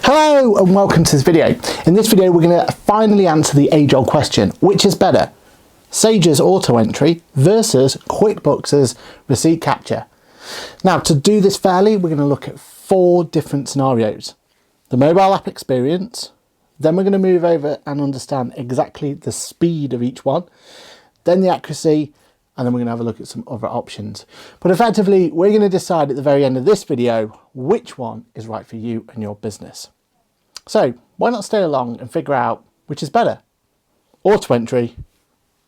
Hello and welcome to this video. In this video we're going to finally answer the age-old question, which is better? Sage's auto entry versus QuickBooks' receipt capture. Now to do this fairly we're going to look at 4 different scenarios. The mobile app experience, then we're going to move over and understand exactly the speed of each one, then the accuracy, and then we're going to have a look at some other options. But effectively we're going to decide at the very end of this video which one is right for you and your business. So why not stay along and figure out which is better, auto entry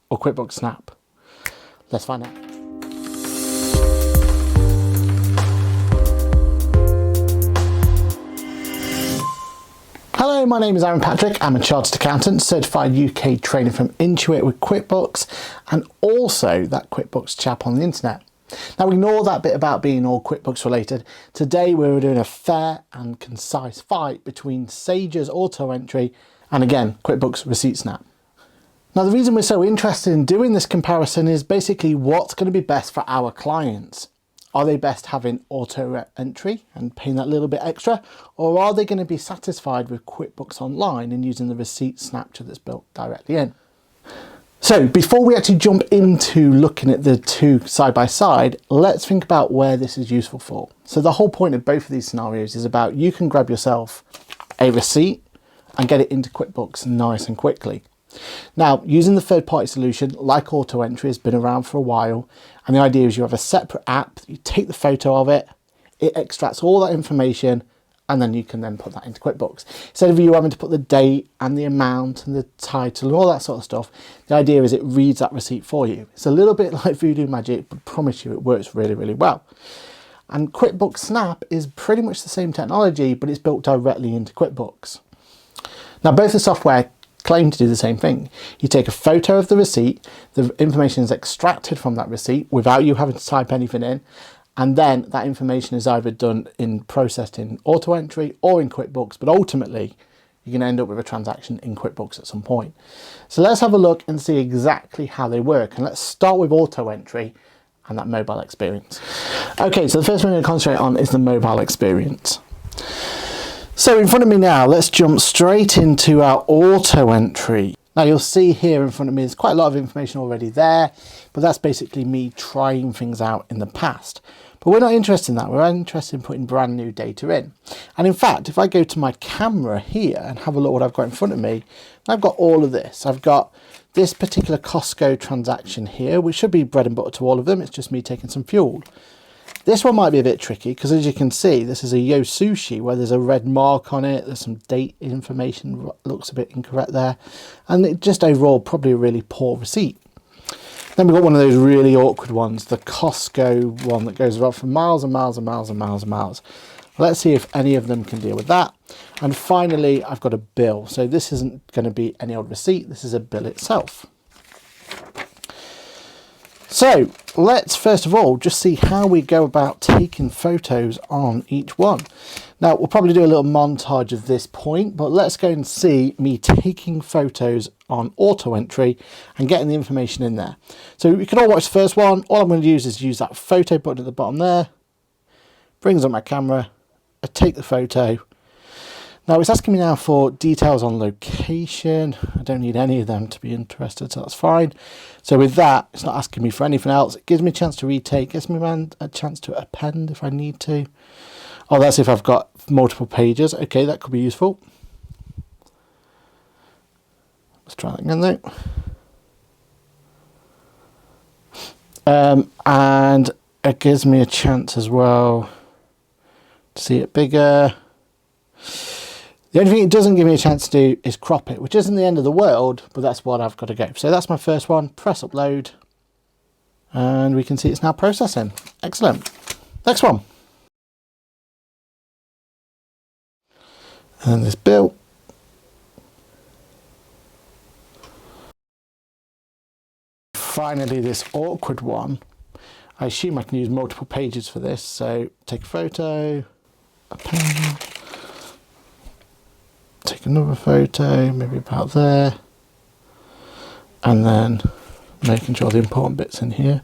or QuickBooks Snap? Let's find out. Hello, my name is Aaron Patrick. I'm a chartered accountant, certified UK trainer from Intuit with QuickBooks, and also that QuickBooks chap on the internet. Now ignore that bit about being all QuickBooks related. Today we're doing a fair and concise fight between Sage's auto entry and again QuickBooks Receipt Snap. Now the reason we're so interested in doing this comparison is basically what's going to be best for our clients. Are they best having auto entry and paying that little bit extra, or are they going to be satisfied with QuickBooks Online and using the receipt snapshot that's built directly in? So before we actually jump into looking at the two side by side, let's think about where this is useful for. So the whole point of both of these scenarios is about you can grab yourself a receipt and get it into QuickBooks nice and quickly. Now, using the third-party solution like auto entry has been around for a while, and the idea is you have a separate app, you take the photo of it, it extracts all that information, and then you can then put that into QuickBooks. Instead of you having to put the date and the amount and the title and all that sort of stuff, the idea is it reads that receipt for you. It's a little bit like voodoo magic, but I promise you it works really, really well. And QuickBooks Snap is pretty much the same technology, but it's built directly into QuickBooks. Now both the software claim to do the same thing. You take a photo of the receipt, the information is extracted from that receipt without you having to type anything in, and then that information is either processed in auto entry or in QuickBooks, but ultimately you're going to end up with a transaction in QuickBooks at some point. So let's have a look and see exactly how they work, and let's start with auto entry and that mobile experience. Okay, so the first one I'm going to concentrate on is the mobile experience. So in front of me now, let's jump straight into our auto entry. Now you'll see here in front of me, there's quite a lot of information already there, but that's basically me trying things out in the past. But we're not interested in that, we're interested in putting brand new data in. And in fact, if I go to my camera here and have a look what I've got in front of me, I've got all of this. I've got this particular Costco transaction here, which should be bread and butter to all of them, it's just me taking some fuel. This one might be a bit tricky because as you can see, this is a Yo Sushi where there's a red mark on it. There's some date information, looks a bit incorrect there. And it just overall probably a really poor receipt. Then we've got one of those really awkward ones, the Costco one that goes about for miles and miles and miles and miles and miles. Let's see if any of them can deal with that. And finally, I've got a bill. So this isn't going to be any old receipt. This is a bill itself. So let's first of all just see how we go about taking photos on each one. Now we'll probably do a little montage of this point, but let's go and see me taking photos on auto entry and getting the information in there. So we can all watch the first one. All I'm going to use that photo button at the bottom there. Brings up my camera. I take the photo. Now it's asking me now for details on location. I don't need any of them to be interested, so that's fine. So with that, it's not asking me for anything else. It gives me a chance to retake, gives me a chance to append if I need to. Oh, that's if I've got multiple pages. Okay, that could be useful. Let's try that again though. And it gives me a chance as well to see it bigger. The only thing it doesn't give me a chance to do is crop it, which isn't the end of the world, but that's what I've got to go. So that's my first one, press upload, and we can see it's now processing. Excellent. Next one. And this bill. Finally, this awkward one. I assume I can use multiple pages for this, so take a photo, append. Take another photo, maybe about there, and then making sure the important bits in here.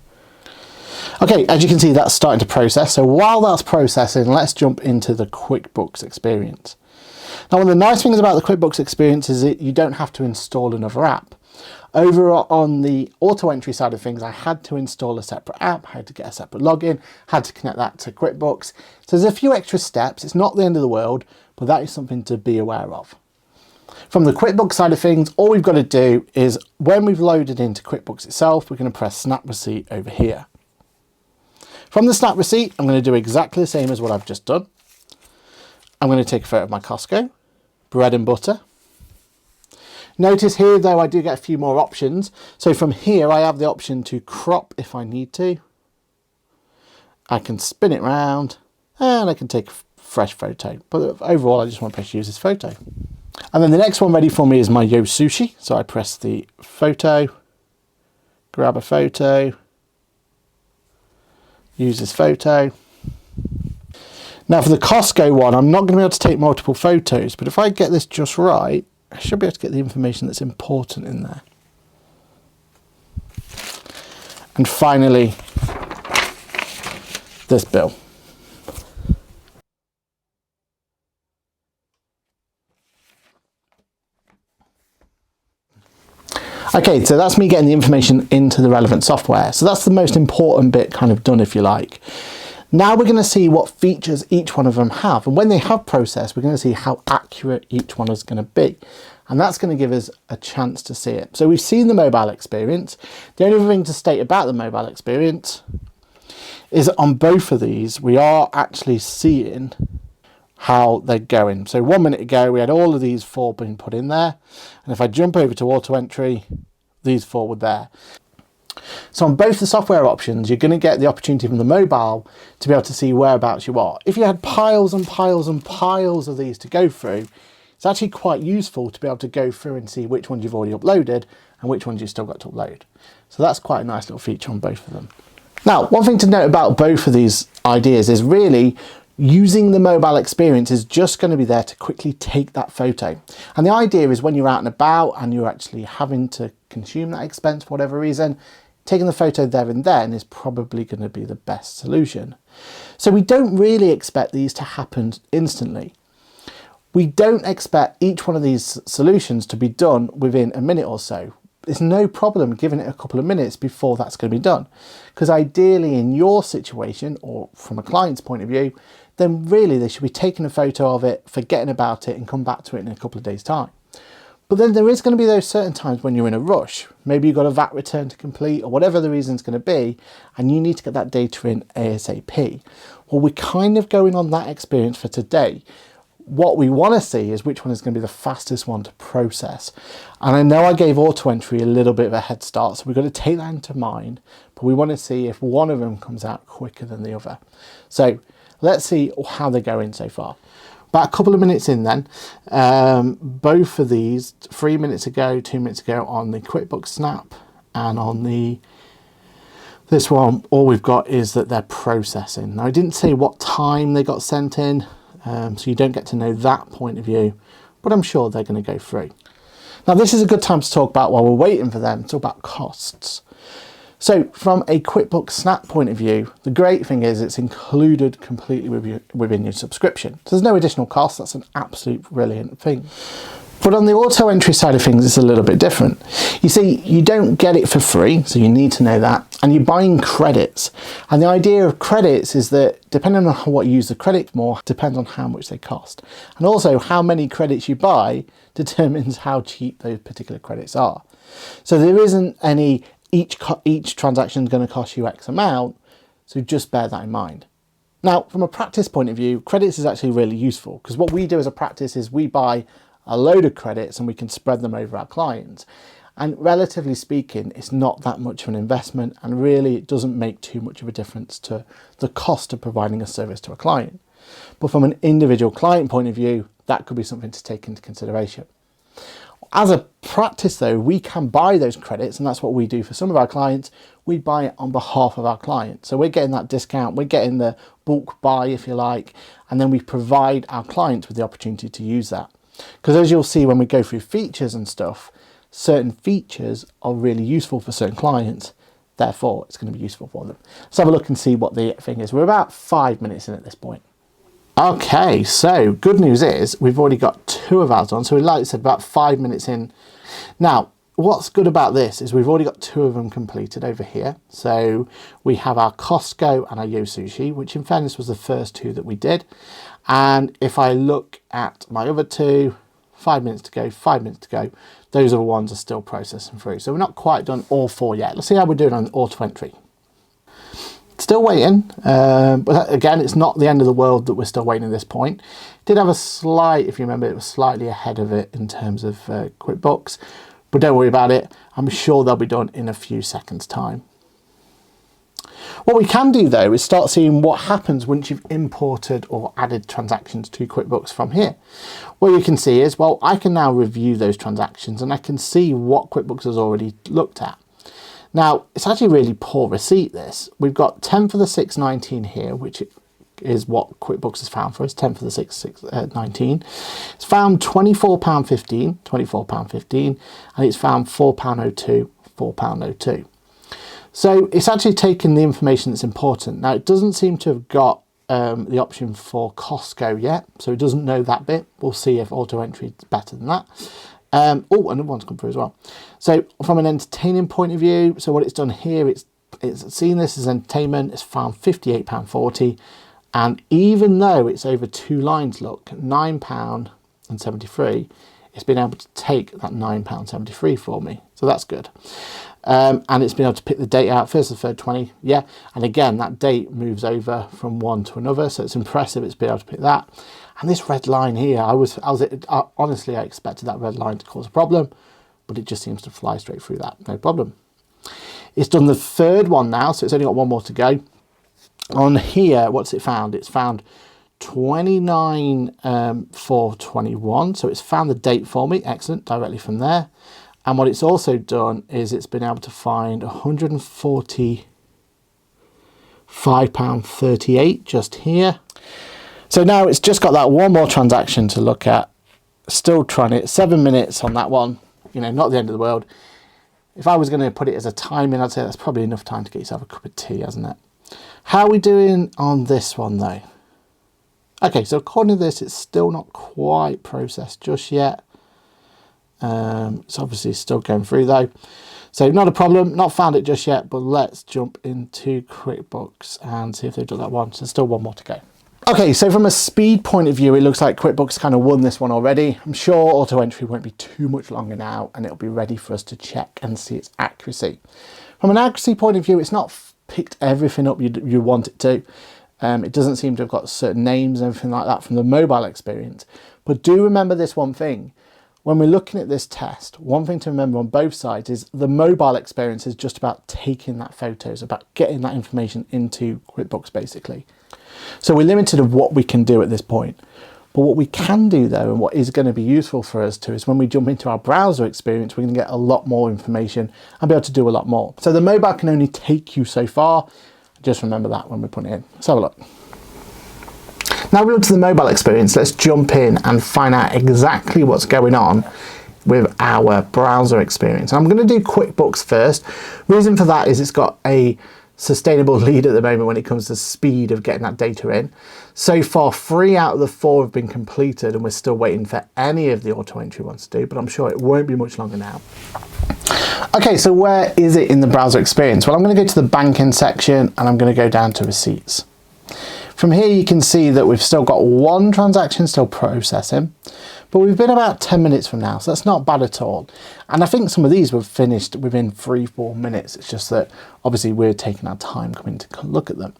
Okay, as you can see, that's starting to process. So while that's processing, let's jump into the QuickBooks experience. Now, one of the nice things about the QuickBooks experience is that you don't have to install another app. Over on the auto entry side of things, I had to install a separate app, I had to get a separate login, had to connect that to QuickBooks. So there's a few extra steps. It's not the end of the world, but that is something to be aware of. From the QuickBooks side of things, all we've got to do is when we've loaded into QuickBooks itself, we're going to press Snap Receipt over here. From the Snap Receipt, I'm going to do exactly the same as what I've just done. I'm going to take a photo of my Costco, bread and butter. Notice here though, I do get a few more options. So from here, I have the option to crop if I need to. I can spin it round and I can take a fresh photo. But overall, I just want to press use this photo. And then the next one ready for me is my Yo Sushi. So I press the photo, grab a photo, use this photo. Now for the Costco one, I'm not going to be able to take multiple photos, but if I get this just right, I should be able to get the information that's important in there. And finally, this bill. Okay, so that's me getting the information into the relevant software. So that's the most important bit kind of done, if you like. Now we're going to see what features each one of them have. And when they have processed, we're going to see how accurate each one is going to be. And that's going to give us a chance to see it. So we've seen the mobile experience. The only thing to state about the mobile experience is that on both of these, we are actually seeing how they're going. So 1 minute ago, we had all of these 4 being put in there. And if I jump over to auto entry, these 4 were there. So on both the software options, you're going to get the opportunity from the mobile to be able to see whereabouts you are. If you had piles and piles and piles of these to go through, it's actually quite useful to be able to go through and see which ones you've already uploaded and which ones you've still got to upload. So that's quite a nice little feature on both of them. Now, one thing to note about both of these ideas is really using the mobile experience is just going to be there to quickly take that photo. And the idea is when you're out and about and you're actually having to consume that expense for whatever reason, taking the photo there and then is probably going to be the best solution. So we don't really expect these to happen instantly. We don't expect each one of these solutions to be done within a minute or so. There's no problem giving it a couple of minutes before that's going to be done. Because ideally in your situation, or from a client's point of view, then really they should be taking a photo of it, forgetting about it and come back to it in a couple of days' time. But then there is going to be those certain times when you're in a rush. Maybe you've got a VAT return to complete or whatever the reason's going to be, and you need to get that data in ASAP. Well, we're kind of going on that experience for today. What we want to see is which one is going to be the fastest one to process. And I know I gave auto entry a little bit of a head start, so we've got to take that into mind, but we want to see if one of them comes out quicker than the other. So let's see how they're going so far. About a couple of minutes in then, both of these, 3 minutes ago, 2 minutes ago on the QuickBooks Snap and on this one, all we've got is that they're processing. Now I didn't say what time they got sent in, so you don't get to know that point of view, but I'm sure they're going to go through. Now this is a good time to talk about, while we're waiting for them, talk about costs. So from a QuickBooks Snap point of view, the great thing is it's included completely within your subscription. So there's no additional cost. That's an absolute brilliant thing. But on the auto entry side of things, it's a little bit different. You see, you don't get it for free, so you need to know that. And you're buying credits. And the idea of credits is that depending on what you use the credit for, depends on how much they cost. And also how many credits you buy determines how cheap those particular credits are. So there isn't any each transaction is going to cost you X amount, so just bear that in mind. Now, from a practice point of view, credits is actually really useful because what we do as a practice is we buy a load of credits and we can spread them over our clients. And relatively speaking, it's not that much of an investment, and really it doesn't make too much of a difference to the cost of providing a service to a client. But from an individual client point of view, that could be something to take into consideration. As a practice though, we can buy those credits, and that's what we do for some of our clients. We buy it on behalf of our clients. So we're getting that discount, we're getting the bulk buy if you like, and then we provide our clients with the opportunity to use that. Because as you'll see when we go through features and stuff, certain features are really useful for certain clients. Therefore, it's going to be useful for them. Let's have a look and see what the thing is. We're about 5 minutes in at this point. Okay, so good news is we've already got 2 of ours on. So like I said, about 5 minutes in. Now, what's good about this is we've already got 2 of them completed over here. So we have our Costco and our Yo Sushi, which in fairness was the first 2 that we did. And if I look at my other 2, 5 minutes to go, 5 minutes to go, those other ones are still processing through. So we're not quite done all 4 yet. Let's see how we're doing on auto entry. Still waiting, but again, it's not the end of the world that we're still waiting at this point. Did have a slight, if you remember, it was slightly ahead of it in terms of QuickBooks, but don't worry about it. I'm sure they'll be done in a few seconds' time. What we can do though is start seeing what happens once you've imported or added transactions to QuickBooks from here. What you can see is, well, I can now review those transactions and I can see what QuickBooks has already looked at. Now, it's actually really poor receipt, this. We've got 10 for the 619 here, which is what QuickBooks has found for us, 10 for the 619. It's found £24.15, £24.15, and it's found £4.02, £4.02. So it's actually taken the information that's important. Now, it doesn't seem to have got the option for Costco yet, so it doesn't know that bit. We'll see if auto entry is better than that. Oh, another one's come through as well. So from an entertaining point of view, so what it's done here, it's seen this as entertainment, it's found £58.40, and even though it's over 2 lines, look, £9.73, it's been able to take that £9.73 for me, so that's good. And it's been able to pick the date out, 1st of the 3rd, 20, yeah, and again, that date moves over from one to another, so it's impressive it's been able to pick that. And this red line here, honestly, I expected that red line to cause a problem, but it just seems to fly straight through that, no problem. It's done the 3rd one now, so it's only got 1 more to go. On here, what's it found? It's found 29/4/21, so it's found the date for me, excellent, directly from there. And what it's also done is it's been able to find £145.38 just here. So now it's just got that 1 more transaction to look at. Still trying it, 7 minutes on that one, you know, not the end of the world. If I was going to put it as a timing, I'd say that's probably enough time to get yourself a cup of tea, hasn't it? How are we doing on this one though? Okay, so according to this, it's still not quite processed just yet. It's obviously still going through though. So not a problem, not found it just yet, but let's jump into QuickBooks and see if they've done that one. So there's still 1 more to go. Okay, so from a speed point of view, it looks like QuickBooks kind of won this one already. I'm sure auto entry won't be too much longer now and it'll be ready for us to check and see its accuracy. From an accuracy point of view, it's not picked everything up you want it to. It doesn't seem to have got certain names and everything like that from the mobile experience. But do remember this one thing. When we're looking at this test, one thing to remember on both sides is the mobile experience is just about taking that photos, about getting that information into QuickBooks basically. So we're limited of what we can do at this point. But what we can do though, and what is going to be useful for us too, is when we jump into our browser experience, we're going to get a lot more information and be able to do a lot more. So the mobile can only take you so far. Just remember that when we're putting it in. Let's have a look. Now we're on to the mobile experience. Let's jump in and find out exactly what's going on with our browser experience. I'm going to do QuickBooks first. Reason for that is it's got a sustainable lead at the moment when it comes to speed of getting that data in. So far, 3 out of the 4 have been completed and we're still waiting for any of the auto entry ones to do, but I'm sure it won't be much longer now. Okay, so where is it in the browser experience? Well, I'm going to go to the banking section and I'm going to go down to receipts. From here you can see that we've still got 1 transaction still processing, but we've been about 10 minutes from now, so that's not bad at all. And I think some of these were finished within 3-4 minutes. It's just that obviously we're taking our time coming to look at them.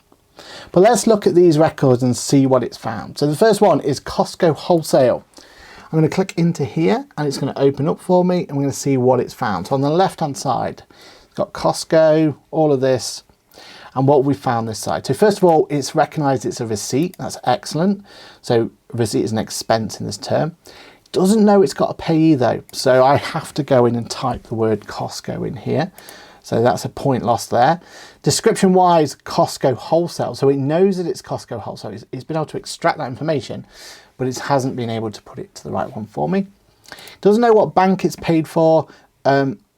But let's look at these records and see what it's found. So the first one is Costco Wholesale. I'm going to click into here and it's going to open up for me and we're going to see what it's found. So on the left hand side, it's got Costco, all of this, and what we found this side. So first of all, it's recognised it's a receipt. That's excellent. So receipt is an expense in this term. It doesn't know it's got a payee though. So I have to go in and type the word Costco in here. So that's a point lost there. Description wise, Costco Wholesale. So it knows that it's Costco Wholesale. It's been able to extract that information, but it hasn't been able to put it to the right one for me. It doesn't know what bank it's paid for.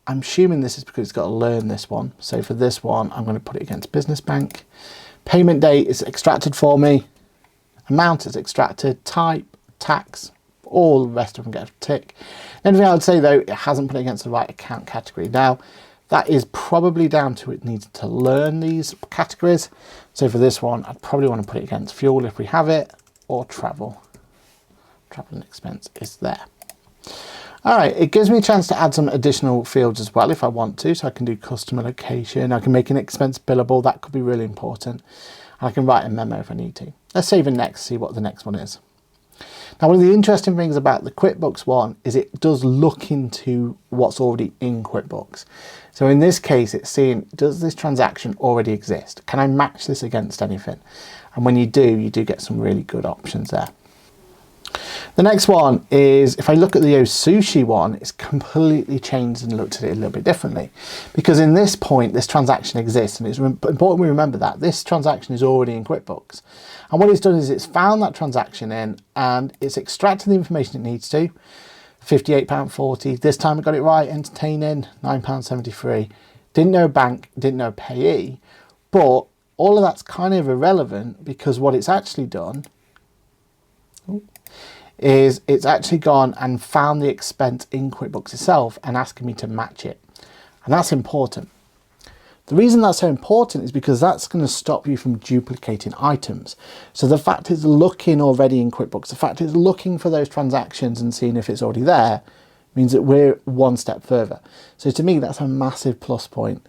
I'm assuming this is because it's got to learn this one. So for this one, I'm going to put it against business bank. Payment date is extracted for me. Amount is extracted. Type, tax, all the rest of them get a tick. The only thing I would say though, it hasn't put it against the right account category. Now, that is probably down to it needs to learn these categories. So for this one, I'd probably want to put it against fuel if we have it, or travel. Travel and expense is there. All right, it gives me a chance to add some additional fields as well if I want to. So I can do customer location, I can make an expense billable, that could be really important. And I can write a memo if I need to. Let's save and next, see what the next one is. Now, one of the interesting things about the QuickBooks one is it does look into what's already in QuickBooks. So in this case, it's seeing, does this transaction already exist? Can I match this against anything? And when you do get some really good options there. The next one is, if I look at the Sushi one, it's completely changed and looked at it a little bit differently. Because in this point, this transaction exists, and it's important we remember that. This transaction is already in QuickBooks. And what it's done is it's found that transaction in, and it's extracted the information it needs to. £58.40. This time I got it right, entertaining, £9.73. Didn't know bank, didn't know payee, but all of that's kind of irrelevant because what it's actually done is it's actually gone and found the expense in QuickBooks itself and asking me to match it. And that's important. The reason that's so important is because that's going to stop you from duplicating items. So the fact it's looking already in QuickBooks, the fact it's looking for those transactions and seeing if it's already there, means that we're one step further. So to me, that's a massive plus point.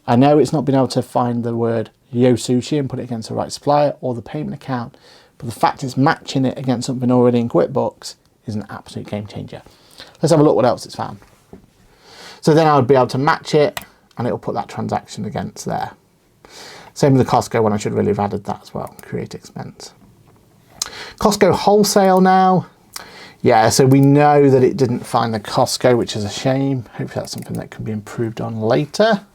I know it's not been able to find the word Yo Sushi and put it against the right supplier or the payment account, but the fact it's matching it against something already in QuickBooks is an absolute game changer. Let's have a look what else it's found. So then I would be able to match it and it'll put that transaction against there. Same with the Costco one, I should really have added that as well, create expense. Costco wholesale now. Yeah, so we know that it didn't find the Costco, which is a shame. Hopefully that's something that can be improved on later.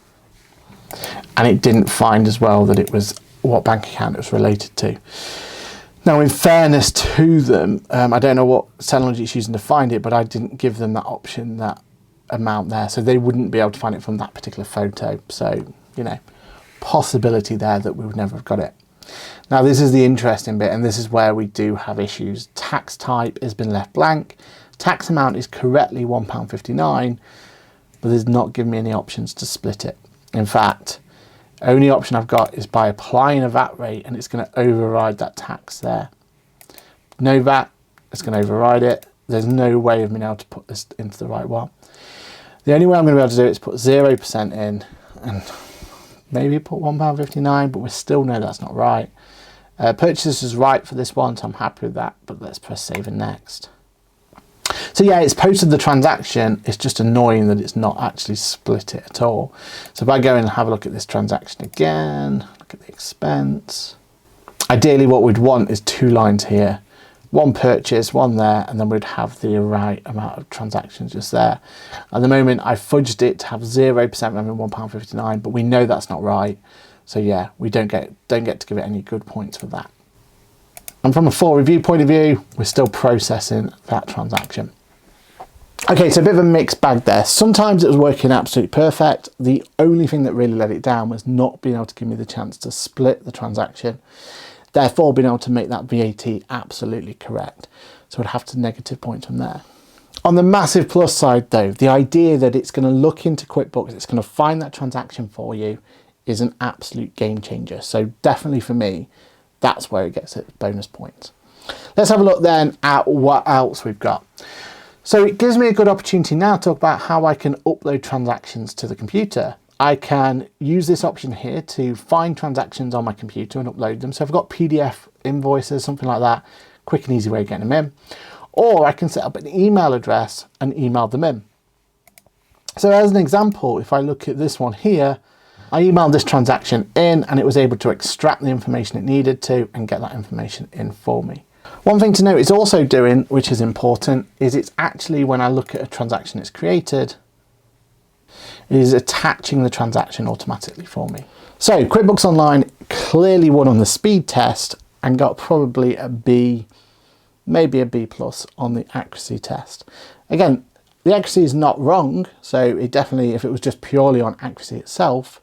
And it didn't find as well that it was what bank account it was related to. Now, in fairness to them, I don't know what technology it's using to find it, but I didn't give them that option, that amount there. So they wouldn't be able to find it from that particular photo. So, you know, possibility there that we would never have got it. Now, this is the interesting bit, and this is where we do have issues. Tax type has been left blank. Tax amount is correctly £1.59, but there's not giving me any options to split it. In fact, only option I've got is by applying a VAT rate, and it's going to override that tax there. No VAT, it's going to override it. There's no way of being able to put this into the right one. The only way I'm going to be able to do it is put 0% in and maybe put £1.59, but we still know that's not right. Purchase is right for this one, so I'm happy with that, but let's press save and next. So yeah, it's posted the transaction. It's just annoying that it's not actually split it at all. So if I go in and have a look at this transaction again, look at the expense. Ideally what we'd want is 2 lines here. One purchase, one there, and then we'd have the right amount of transactions just there. At the moment, I fudged it to have 0% remaining £1.59, but we know that's not right. So yeah, we don't get to give it any good points for that. And from a full review point of view, we're still processing that transaction. Okay, so a bit of a mixed bag there. Sometimes it was working absolutely perfect. The only thing that really let it down was not being able to give me the chance to split the transaction. Therefore, being able to make that VAT absolutely correct. So I'd have to negative point from there. On the massive plus side though, the idea that it's going to look into QuickBooks, it's going to find that transaction for you is an absolute game changer. So definitely for me, that's where it gets its bonus points. Let's have a look then at what else we've got. So it gives me a good opportunity now to talk about how I can upload transactions to the computer. I can use this option here to find transactions on my computer and upload them. So if I've got PDF invoices, something like that, quick and easy way of getting them in. Or I can set up an email address and email them in. So as an example, if I look at this one here, I emailed this transaction in and it was able to extract the information it needed to and get that information in for me. One thing to note it's also doing, which is important, is it's actually, when I look at a transaction it's created, it is attaching the transaction automatically for me. So QuickBooks Online clearly won on the speed test and got probably a B, maybe a B plus on the accuracy test. Again, The accuracy is not wrong, so it definitely, if it was just purely on accuracy itself,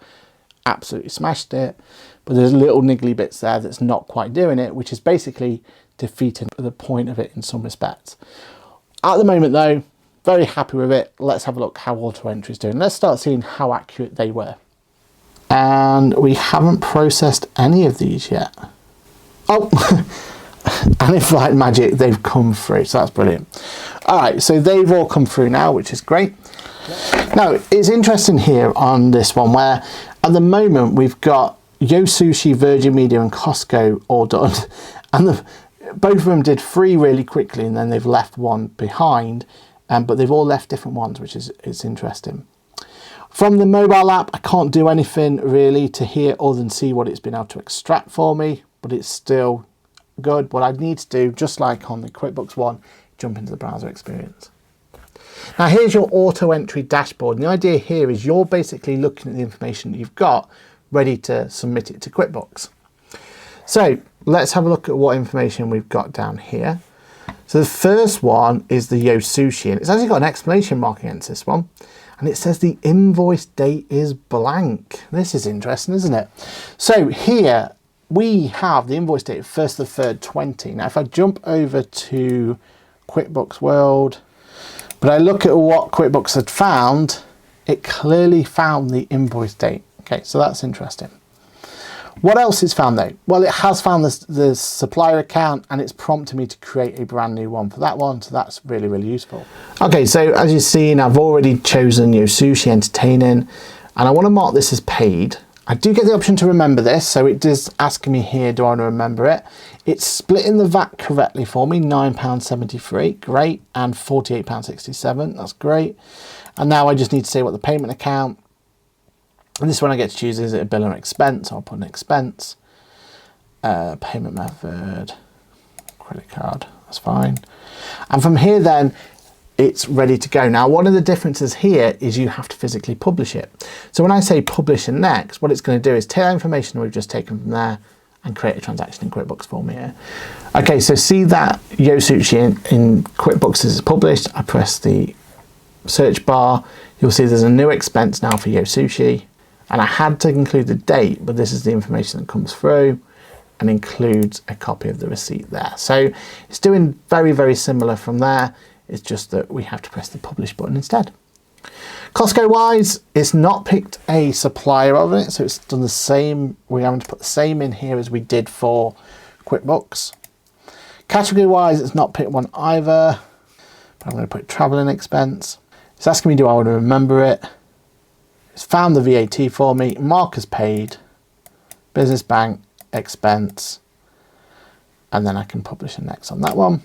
absolutely smashed it. But there's little niggly bits there that's not quite doing it, which is basically defeating the point of it in some respects. At the moment though, very happy with it. Let's have a look how auto entry is doing. Let's start seeing how accurate they were. And we haven't processed any of these yet. Oh, and if like magic, they've come through, so that's brilliant. All right, so they've all come through now, which is great. Now, it's interesting here on this one where at the moment we've got Yo Sushi, Virgin Media and Costco all done. And both of them did 3 really quickly and then they've left 1 behind, but they've all left different ones, which is interesting. From the mobile app, I can't do anything really to here other than see what it's been able to extract for me, but it's still good. What I need to do, just like on the QuickBooks one, jump into the browser experience. Now here's your auto entry dashboard. And the idea here is you're basically looking at the information that you've got ready to submit it to QuickBooks. So let's have a look at what information we've got down here. So the first one is the Yo Sushi, and it's actually got an exclamation mark against this one. And it says the invoice date is blank. This is interesting, isn't it? So here we have the invoice date of 1st of the 3rd, 20. Now if I jump over to QuickBooks World, but I look at what QuickBooks had found, it clearly found the invoice date. Okay, so that's interesting. What else it's found though? Well, it has found the supplier account and it's prompted me to create a brand new one for that one. So that's really, really useful. Okay, so as you've seen, I've already chosen Yo Sushi Entertaining and I want to mark this as paid. I do get the option to remember this, so it is asking me here, do I want to remember it? It's splitting the VAT correctly for me, £9.73, great, and £48.67, that's great. And now I just need to say what the payment account, and this one I get to choose, is it a bill or expense? I'll put an expense. Payment method, credit card, that's fine. And from here then, it's ready to go. Now, one of the differences here is you have to physically publish it. So when I say publish and next, what it's going to do is take that information we've just taken from there and create a transaction in QuickBooks for me here. Okay, so see that Yo Sushi in QuickBooks is published. I press the search bar. You'll see there's a new expense now for Yo Sushi. And I had to include the date, but this is the information that comes through and includes a copy of the receipt there. So it's doing very, very similar from there. It's just that we have to press the publish button instead. Costco wise, it's not picked a supplier of it, so it's done the same. We're having to put the same in here as we did for QuickBooks. Category wise, it's not picked one either, but I'm going to put traveling expense. It's asking me, do I want to remember it? It's found the VAT for me, mark as paid, business bank, expense, and then I can publish the next on that one.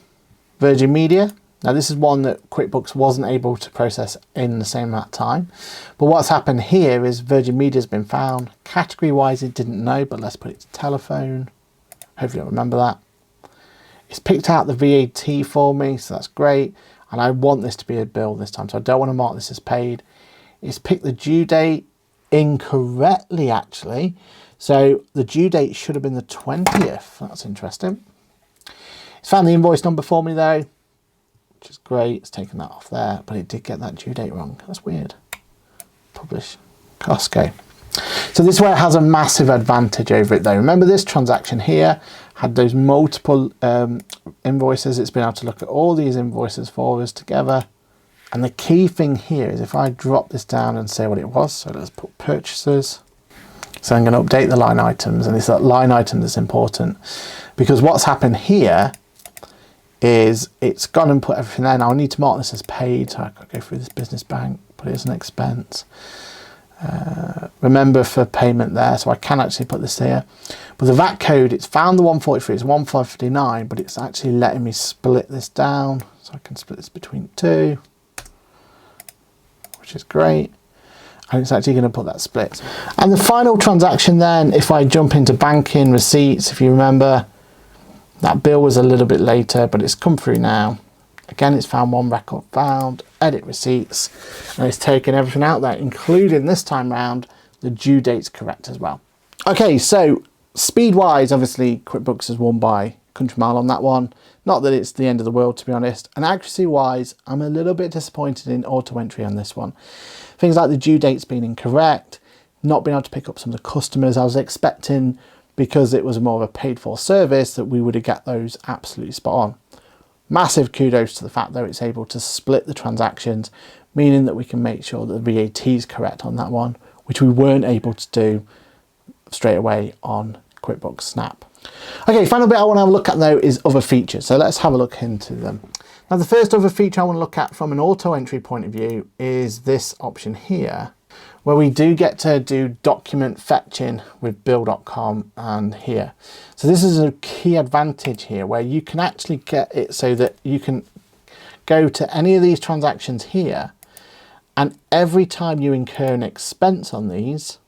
Virgin Media. Now this is one that QuickBooks wasn't able to process in the same amount of time. But what's happened here is Virgin Media has been found. Category wise it didn't know, but let's put it to telephone. Hopefully you'll remember that. It's picked out the VAT for me, so that's great. And I want this to be a bill this time, so I don't want to mark this as paid. It's picked the due date incorrectly actually. So the due date should have been the 20th. That's interesting. It's found the invoice number for me though, which is great. It's taken that off there, but it did get that due date wrong. That's weird. Publish Costco. So this is where it has a massive advantage over it though. Remember this transaction here had those multiple invoices. It's been able to look at all these invoices for us together. And the key thing here is if I drop this down and say what it was, so let's put purchases. So I'm going to update the line items, and it's that line item that's important because what's happened here is it's gone and put everything there. Now I need to mark this as paid, so I could go through this business bank, put it as an expense. Remember for payment there, so I can actually put this here. But the VAT code, it's found the 143, it's 1559, but it's actually letting me split this down. So I can split this between 2, which is great. And it's actually going to put that split. And the final transaction then, if I jump into banking, receipts, if you remember, that bill was a little bit later, but it's come through now. Again, it's found one record found, edit receipts, and it's taken everything out there, including this time round, the due date's correct as well. Okay, so speed-wise, obviously, QuickBooks has won by country mile on that one. Not that it's the end of the world, to be honest. And accuracy wise, I'm a little bit disappointed in auto entry on this one. Things like the due dates being incorrect, not being able to pick up some of the customers. I was expecting, because it was more of a paid for service, that we would have got those absolutely spot on. Massive kudos to the fact that it's able to split the transactions, meaning that we can make sure that the VAT is correct on that one, which we weren't able to do straight away on QuickBooks Snap. Okay, final bit I want to have a look at though is other features. So let's have a look into them. Now the first other feature I want to look at from an auto entry point of view is this option here, where we do get to do document fetching with bill.com and here. So this is a key advantage here, where you can actually get it so that you can go to any of these transactions here, and every time you incur an expense on these,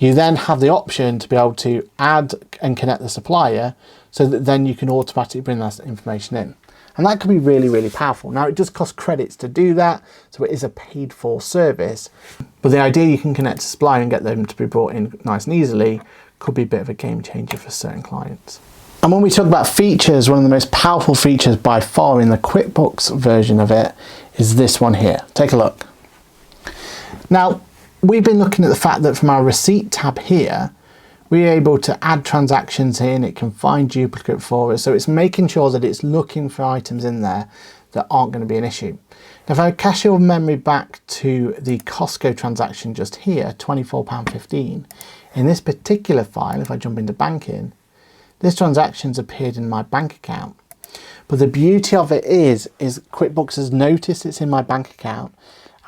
you then have the option to be able to add and connect the supplier, so that then you can automatically bring that information in. And that can be really, really powerful. Now it does cost credits to do that, so it is a paid for service, but the idea you can connect to supplier and get them to be brought in nice and easily could be a bit of a game changer for certain clients. And when we talk about features, one of the most powerful features by far in the QuickBooks version of it is this one here. Take a look. Now, we've been looking at the fact that from our receipt tab here, we're able to add transactions here and it can find duplicate for us. So it's making sure that it's looking for items in there that aren't going to be an issue. Now, if I cast your memory back to the Costco transaction just here, £24.15, in this particular file, if I jump into banking, this transaction's appeared in my bank account. But the beauty of it is QuickBooks has noticed it's in my bank account,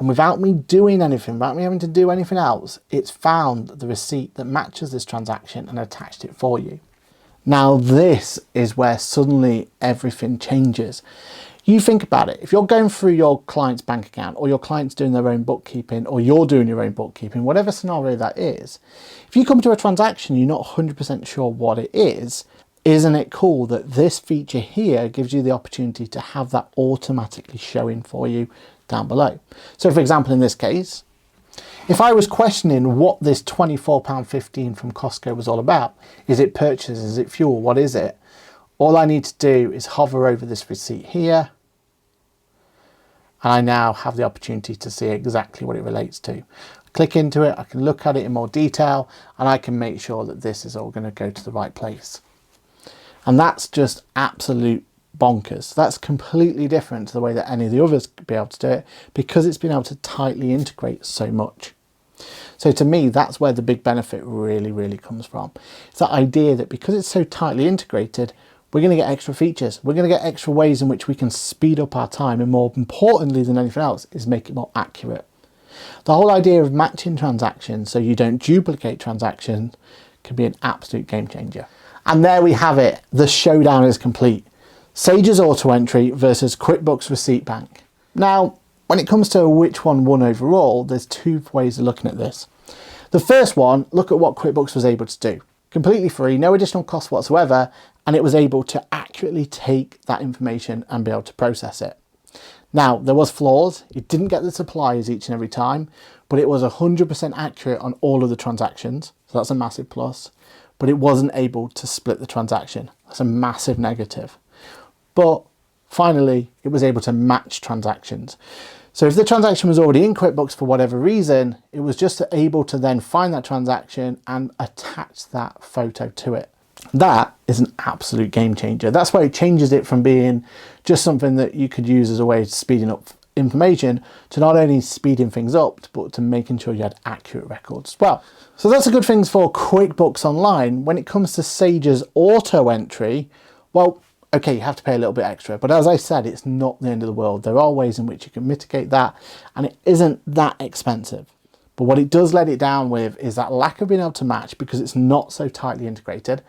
and without me doing anything, without me having to do anything else, it's found the receipt that matches this transaction and attached it for you. Now this is where suddenly everything changes. You think about it, if you're going through your client's bank account, or your client's doing their own bookkeeping, or you're doing your own bookkeeping, whatever scenario that is, if you come to a transaction you're not 100% sure what it is, isn't it cool that this feature here gives you the opportunity to have that automatically showing for you down below? So for example, in this case, if I was questioning what this £24.15 from Costco was all about, is it purchase, is it fuel, what is it? All I need to do is hover over this receipt here, and I now have the opportunity to see exactly what it relates to. Click into it, I can look at it in more detail, and I can make sure that this is all going to go to the right place. And that's just absolute bonkers. That's completely different to the way that any of the others could be able to do it, because it's been able to tightly integrate so much. So to me, that's where the big benefit really, really comes from. It's that idea that because it's so tightly integrated, we're going to get extra features. We're going to get extra ways in which we can speed up our time, and more importantly than anything else is make it more accurate. The whole idea of matching transactions so you don't duplicate transactions can be an absolute game changer. And there we have it. The showdown is complete. Sage's auto entry versus QuickBooks Receipt Bank. Now, when it comes to which one won overall, there's two ways of looking at this. The first one, look at what QuickBooks was able to do. Completely free, no additional cost whatsoever, and it was able to accurately take that information and be able to process it. Now, there was flaws. It didn't get the suppliers each and every time, but it was 100% accurate on all of the transactions. So that's a massive plus. But it wasn't able to split the transaction. That's a massive negative. But finally, it was able to match transactions. So if the transaction was already in QuickBooks for whatever reason, it was just able to then find that transaction and attach that photo to it. That is an absolute game changer. That's why it changes it from being just something that you could use as a way of speeding up information to not only speeding things up, but to making sure you had accurate records as well. So that's a good thing for QuickBooks Online. When it comes to Sage's auto entry, well, okay, you have to pay a little bit extra, but as I said, it's not the end of the world. There are ways in which you can mitigate that, and it isn't that expensive. But what it does let it down with is that lack of being able to match, because it's not so tightly integrated.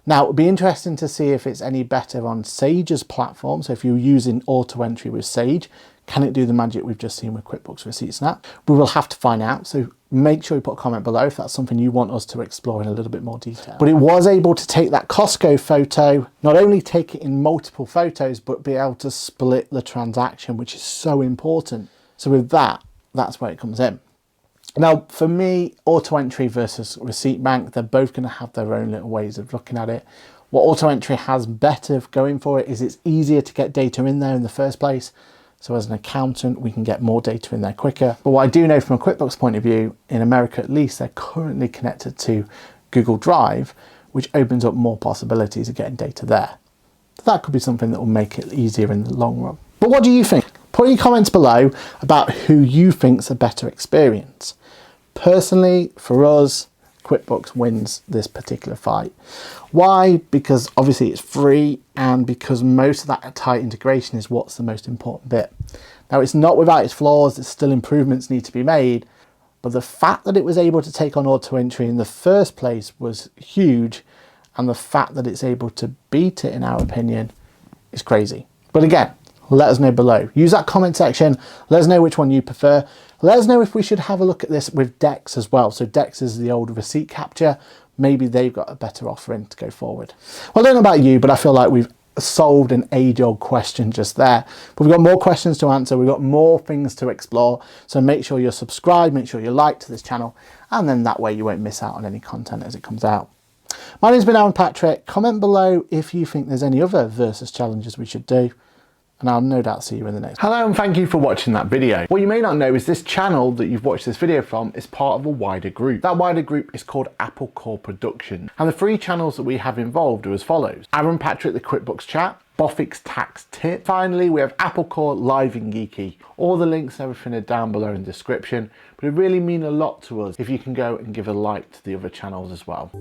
Now, it would be interesting to see if it's any better on Sage's platform. So if you're using auto entry with Sage, can it do the magic we've just seen with QuickBooks Receipt Snap? We will have to find out. So make sure you put a comment below if that's something you want us to explore in a little bit more detail. But it was able to take that Costco photo, not only take it in multiple photos, but be able to split the transaction, which is so important. So with that, that's where it comes in. Now, for me, auto entry versus receipt bank, they're both going to have their own little ways of looking at it. What auto entry has better going for it is it's easier to get data in there in the first place. So as an accountant, we can get more data in there quicker. But what I do know from a QuickBooks point of view, in America at least, they're currently connected to Google Drive, which opens up more possibilities of getting data there. That could be something that will make it easier in the long run. But what do you think? Put your comments below about who you think's a better experience. Personally, for us, QuickBooks wins this particular fight. Why? Because obviously it's free, and because most of that tight integration is what's the most important bit. Now, it's not without its flaws, there's still improvements need to be made, but the fact that it was able to take on auto entry in the first place was huge, and the fact that it's able to beat it, in our opinion, is crazy. But again, let us know below. Use that comment section. Let us know which one you prefer. Let us know if we should have a look at this with Dex as well. So Dex is the old receipt capture. Maybe they've got a better offering to go forward. Well, I don't know about you, but I feel like we've solved an age-old question just there. But we've got more questions to answer. We've got more things to explore. So make sure you're subscribed, make sure you like to this channel, and then that way you won't miss out on any content as it comes out. My name's been Aaron Patrick. Comment below if you think there's any other versus challenges we should do, and I'll no doubt see you in the next. Hello and thank you for watching that video. What you may not know is this channel that you've watched this video from is part of a wider group. That wider group is called Apple Core Productions, and the 3 channels that we have involved are as follows: Aaron Patrick, the QuickBooks Chat, Boffix Tax Tip. Finally, we have Apple Core Live and Geeky. All the links and everything are down below in the description, but it really means a lot to us if you can go and give a like to the other channels as well.